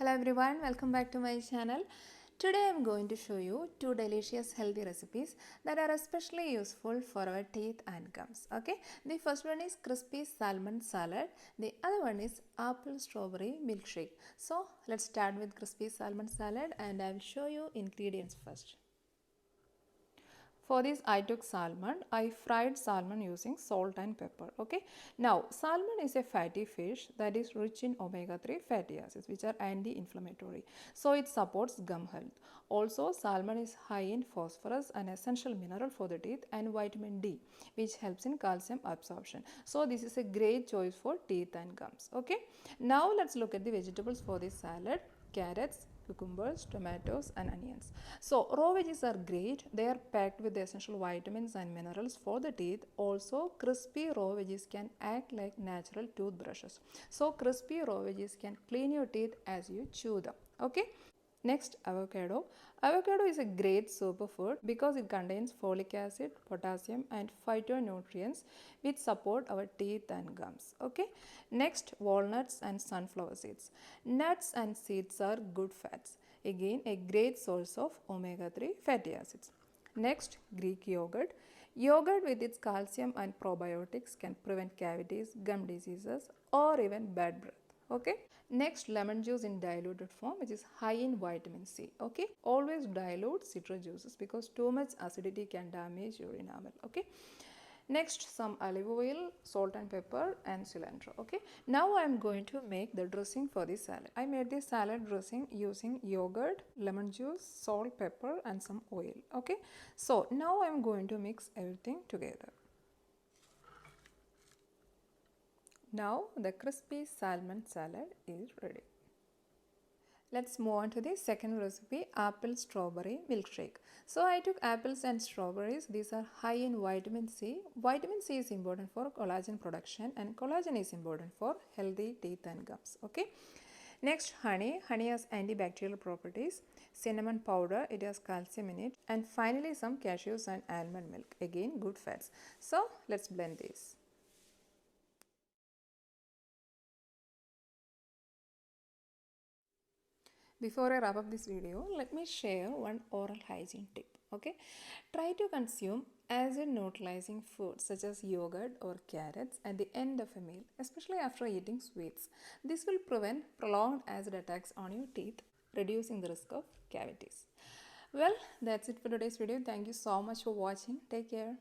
Hello everyone, welcome back to my channel. Today I am going to show you two delicious healthy recipes that are especially useful for our teeth and gums. Okay, the first one is crispy salmon salad. The other one is apple strawberry milkshake. So let's start with crispy salmon salad and I will show you ingredients first. For this I took salmon. I fried salmon using salt and pepper. Okay. Now salmon is a fatty fish that is rich in omega-3 fatty acids which are anti-inflammatory. So it supports gum health. Also salmon is high in phosphorus, an essential mineral for the teeth, and vitamin D which helps in calcium absorption. So this is a great choice for teeth and gums. Okay. Now let's look at the vegetables for this salad. Carrots, cucumbers, tomatoes and onions. So raw veggies are great. They are packed with essential vitamins and minerals for the teeth. Also crispy raw veggies can act like natural toothbrushes. So crispy raw veggies can clean your teeth as you chew them. Okay. Next, avocado. Avocado is a great superfood because it contains folic acid, potassium and phytonutrients which support our teeth and gums. Okay. Next, walnuts and sunflower seeds. Nuts and seeds are good fats. Again, a great source of omega-3 fatty acids. Next, Greek yogurt. Yogurt with its calcium and probiotics can prevent cavities, gum diseases or even bad breath. Okay. Next, lemon juice in diluted form which is high in vitamin C. Okay. Always dilute citrus juices because too much acidity can damage your enamel. Okay. Next, some olive oil, salt and pepper and cilantro. Okay. Now I am going to make the dressing for this salad. I made this salad dressing using yogurt, lemon juice, salt, pepper and some oil. Okay. So now I am going to mix everything together. Now the crispy salmon salad is ready. Let's move on to the second recipe, apple strawberry milkshake. So I took apples and strawberries. These are high in vitamin C. Vitamin C is important for collagen production and collagen is important for healthy teeth and gums. Okay. Next, honey. Honey has antibacterial properties. Cinnamon powder, it has calcium in it. And finally some cashews and almond milk. Again good fats. So let's blend these. Before I wrap up this video, let me share one oral hygiene tip. Okay, try to consume acid neutralizing foods such as yogurt or carrots at the end of a meal, especially after eating sweets. This will prevent prolonged acid attacks on your teeth, reducing the risk of cavities. Well, that's it for today's video. Thank you so much for watching. Take care.